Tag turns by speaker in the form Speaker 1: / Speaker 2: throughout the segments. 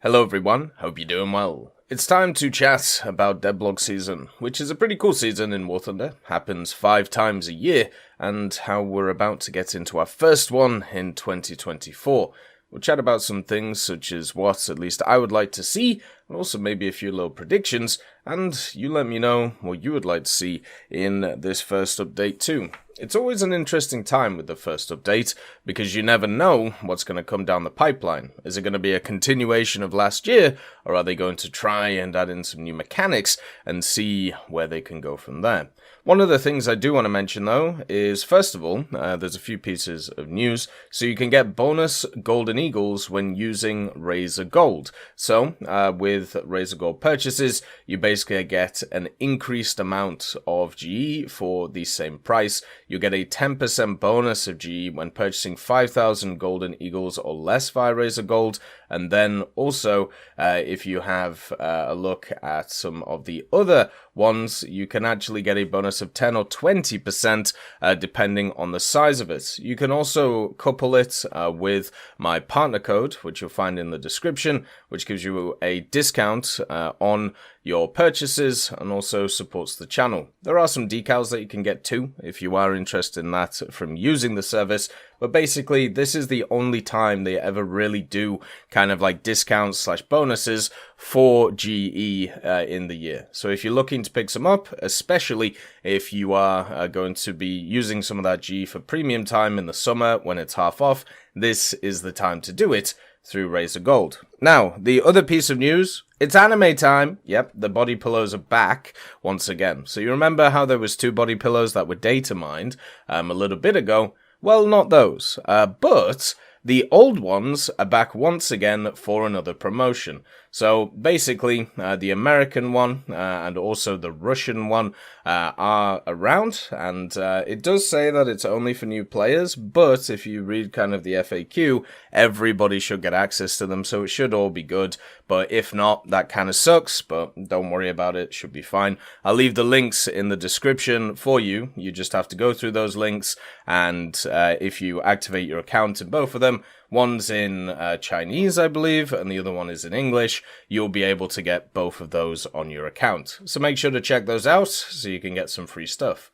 Speaker 1: Hello everyone, hope you're doing well. It's time to chat about Devblogs season, which is a pretty cool season in War Thunder, happens 5 times a year, and how we're about to get into our first one in 2024. We'll chat about some things such as what at least I would like to see, and also maybe a few little predictions, and you let me know what you would like to see in this first update too. It's always an interesting time with the first update, because you never know what's going to come down the pipeline. Is it going to be a continuation of last year, or are they going to try and add in some new mechanics and see where they can go from there? One of the things I do want to mention though is, first of all, there's a few pieces of news, so you can get bonus golden eagles when using Razer Gold. So, with Razer Gold purchases, you basically get an increased amount of GE for the same price. You get a 10% bonus of GE when purchasing 5,000 golden eagles or less via Razer Gold, and then also, if you have a look at some of the other ones, you can actually get a bonus of 10 or 20% depending on the size of it. You can also couple it with my partner code, which you'll find in the description, which gives you a discount on your purchases and also supports the channel. There are some decals that you can get too if you are interested in that from using the service, but basically this is the only time they ever really do kind of like discounts / bonuses for GE in the year. So if you're looking to pick some up, especially if you are going to be using some of that GE for premium time in the summer when it's half off, this is the time to do it through Razer Gold. Now, the other piece of news, it's anime time. Yep, the body pillows are back once again. So you remember how there was 2 body pillows that were data mined a little bit ago? Well, not those, but the old ones are back once again for another promotion. So basically, the American one and also the Russian one are around, and it does say that it's only for new players, but if you read kind of the FAQ, everybody should get access to them, so it should all be good. But if not, that kind of sucks, but don't worry about it, should be fine. I'll leave the links in the description for you. You just have to go through those links, and if you activate your account in both of them, one's in Chinese, I believe, and the other one is in English, you'll be able to get both of those on your account. So make sure to check those out so you can get some free stuff.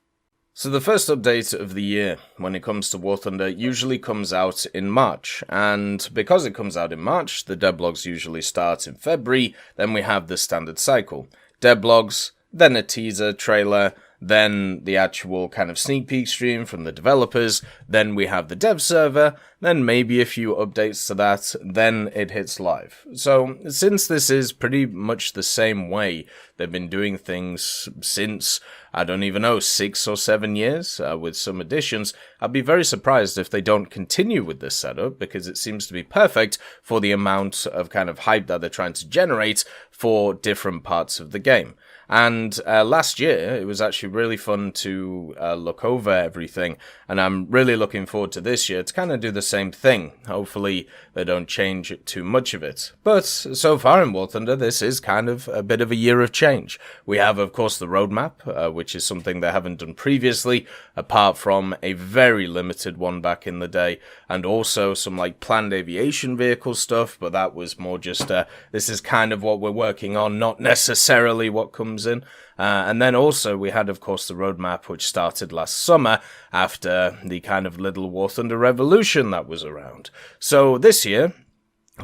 Speaker 1: So the first update of the year when it comes to War Thunder usually comes out in March, and because it comes out in March, the Devblogs usually start in February, then we have the standard cycle. Devblogs, then a teaser trailer, then the actual kind of sneak peek stream from the developers, then we have the dev server, then maybe a few updates to that, then it hits live. So since this is pretty much the same way they've been doing things since, I don't even know, 6 or 7 years with some additions, I'd be very surprised if they don't continue with this setup, because it seems to be perfect for the amount of kind of hype that they're trying to generate for different parts of the game. And last year, it was actually really fun to look over everything, and I'm really looking forward to this year to kind of do the same thing. Hopefully, they don't change too much of it. But so far in War Thunder, this is kind of a bit of a year of change. We have, of course, the roadmap, which is something they haven't done previously, apart from a very limited one back in the day, and also some like planned aviation vehicle stuff, but that was more just, this is kind of what we're working on, not necessarily what comes in. And then also we had, of course, the roadmap, which started last summer after the kind of little War Thunder revolution that was around. So this year,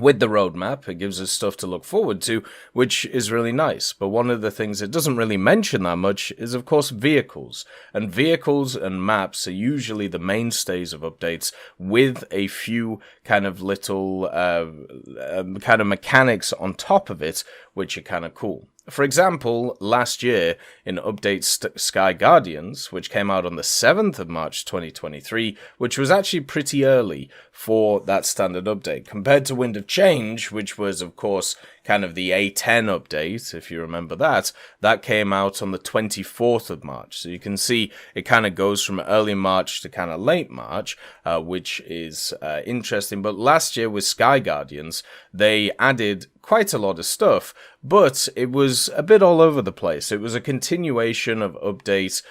Speaker 1: with the roadmap, it gives us stuff to look forward to, which is really nice. But one of the things it doesn't really mention that much is, of course, vehicles. And vehicles and maps are usually the mainstays of updates, with a few kind of little kind of mechanics on top of it, which are kind of cool. For example, last year in Update Sky Guardians, which came out on the 7th of March 2023, which was actually pretty early for that standard update, compared to Wind of Change, which was, of course, kind of the A10 update, if you remember that. That came out on the 24th of March. So you can see it kind of goes from early March to kind of late March, which is interesting. But last year with Sky Guardians, they added quite a lot of stuff, but it was a bit all over the place. It was a continuation of updates,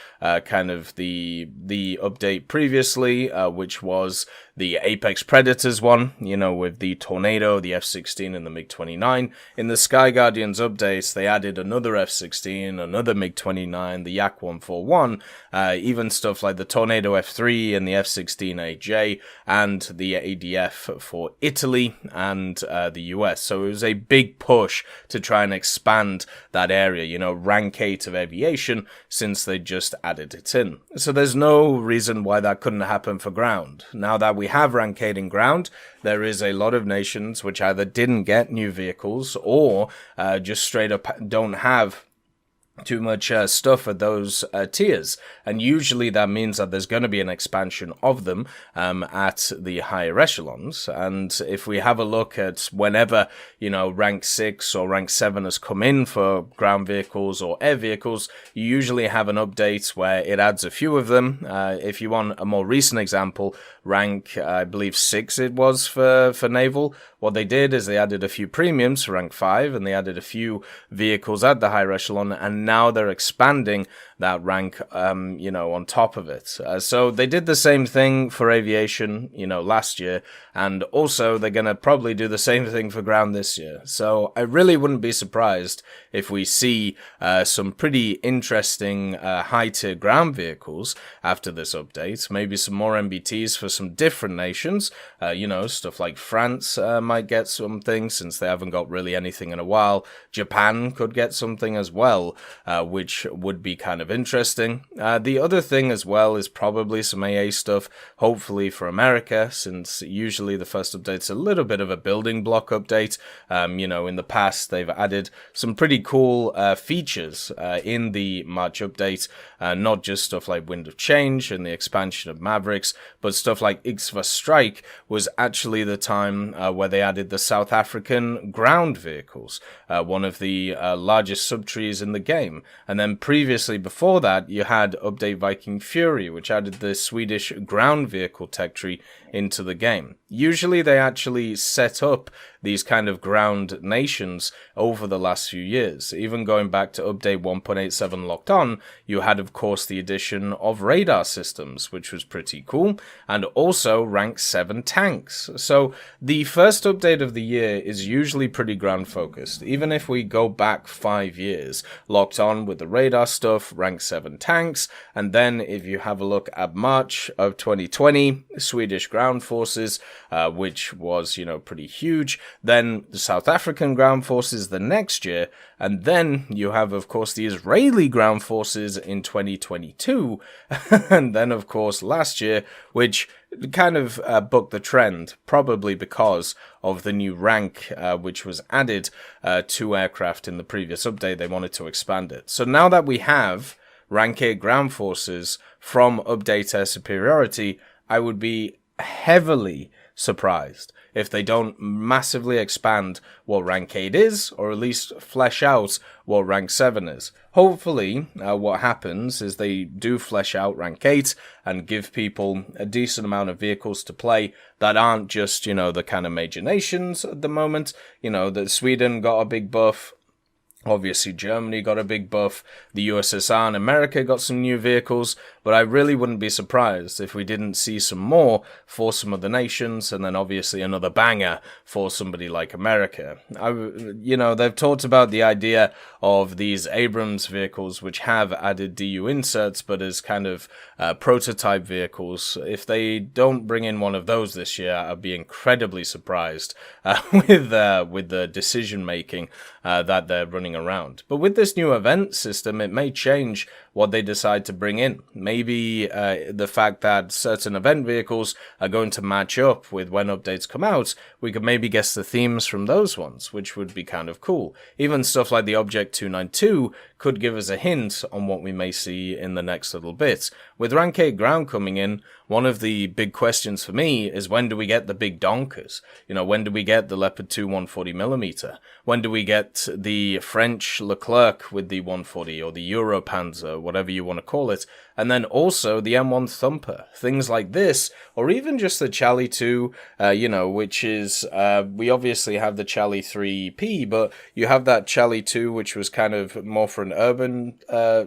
Speaker 1: kind of the update previously, which was the Apex Predators one, you know, with the Tornado, the F-16 and the MiG-29. In the Sky Guardians updates, they added another F-16, another MiG-29, the Yak-141, even stuff like the Tornado F-3 and the F-16AJ, and the ADF for Italy and the US. So it was a big push to try and expand that area, you know, rank 8 of aviation, since they just added it in. So there's no reason why that couldn't happen for ground. Now that we have rank 8 in ground, there is a lot of nations which either didn't get new vehicles or just straight up don't have too much stuff at those tiers, and usually that means that there's going to be an expansion of them at the higher echelons. And if we have a look at whenever, you know, rank 6 or rank 7 has come in for ground vehicles or air vehicles, you usually have an update where it adds a few of them. If you want a more recent example, rank I believe 6 it was for naval, what they did is they added a few premiums for rank 5, and they added a few vehicles at the higher echelon, and now they're expanding that rank, you know, on top of it. So they did the same thing for aviation, you know, last year, and also they're going to probably do the same thing for ground this year. So I really wouldn't be surprised if we see some pretty interesting high-tier ground vehicles after this update. Maybe some more MBTs for some different nations. You know, stuff like France might get something, since they haven't got really anything in a while. Japan could get something as well, which would be kind of interesting. The other thing as well is probably some AA stuff, hopefully for America, since usually the first update's a little bit of a building block update. You know, in the past they've added some pretty cool features in the March update, not just stuff like Wind of Change and the expansion of Mavericks, but stuff like IXVA Strike was actually the time where they added the South African ground vehicles, one of the largest subtrees in the game. And then previously, before that, you had Update Viking Fury, which added the Swedish ground vehicle tech tree into the game. Usually they actually set up these kind of ground nations over the last few years. Even going back to Update 1.87 Locked On, you had, of course, the addition of radar systems, which was pretty cool, and also rank 7 tanks. So the first update of the year is usually pretty ground focused. Even if we go back 5 years, Locked On with the radar stuff, rank 7 tanks, and then if you have a look at March of 2020, Swedish ground forces, which was, you know, pretty huge. Then the South African ground forces the next year, and then you have, of course, the Israeli ground forces in 2022, and then, of course, last year, which kind of bucked the trend, probably because of the new rank, which was added to aircraft in the previous update. They wanted to expand it. So now that we have rank 8 ground forces from Update Air Superiority, I would be heavily surprised if they don't massively expand what rank 8 is, or at least flesh out what rank 7 is. Hopefully, what happens is they do flesh out rank 8 and give people a decent amount of vehicles to play that aren't just, you know, the kind of major nations at the moment. You know, that Sweden got a big buff. Obviously, Germany got a big buff, the USSR and America got some new vehicles, but I really wouldn't be surprised if we didn't see some more for some of the nations, and then obviously another banger for somebody like America. You know, they've talked about the idea of these Abrams vehicles, which have added DU inserts, but as kind of prototype vehicles. If they don't bring in one of those this year, I'll be incredibly surprised with the decision making that they're running around. But with this new event system, it may change what they decide to bring in. Maybe the fact that certain event vehicles are going to match up with when updates come out, we could maybe guess the themes from those ones, which would be kind of cool. Even stuff like the Object 292 could give us a hint on what we may see in the next little bit. With rank 8 ground coming in, one of the big questions for me is, when do we get the big donkers? You know, when do we get the Leopard 2 140mm? When do we get the French Leclerc with the 140, or the Europanzer whatever you want to call it. And then also the M1 Thumper, things like this, or even just the Chally 2, which is, we obviously have the Chally 3P, but you have that Chally 2, which was kind of more for an urban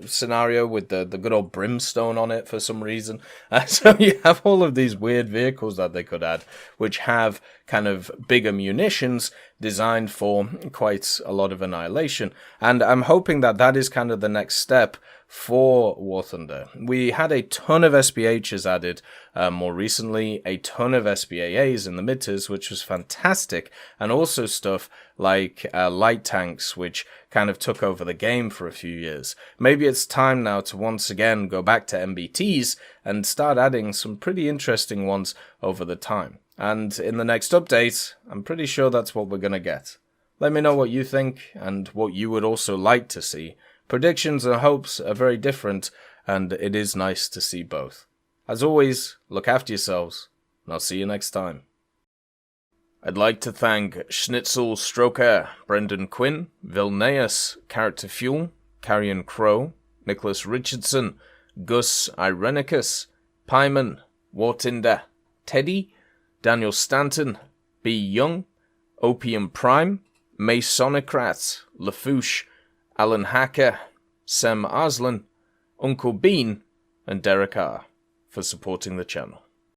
Speaker 1: scenario with the good old brimstone on it for some reason. So you have all of these weird vehicles that they could add, which have kind of bigger munitions designed for quite a lot of annihilation. And I'm hoping that that is kind of the next step for War Thunder. We had a ton of SPHs added more recently, a ton of SPAAs in the mid-tiers, which was fantastic, and also stuff like light tanks, which kind of took over the game for a few years. Maybe it's time now to once again go back to MBTs and start adding some pretty interesting ones over the time. And in the next update, I'm pretty sure that's what we're going to get. Let me know what you think and what you would also like to see. Predictions and hopes are very different, and it is nice to see both. As always, look after yourselves, and I'll see you next time. I'd like to thank Schnitzel Stroker, Brendan Quinn, Vilneus, Character Fuel, Carrion Crow, Nicholas Richardson, Gus Irenicus, Pyman, Wartinder, Teddy, Daniel Stanton, B. Young, Opium Prime, Masonocrat, Lafouche, Alan Hacker, Sem Arslan, Uncle Bean, and Derek R. for supporting the channel.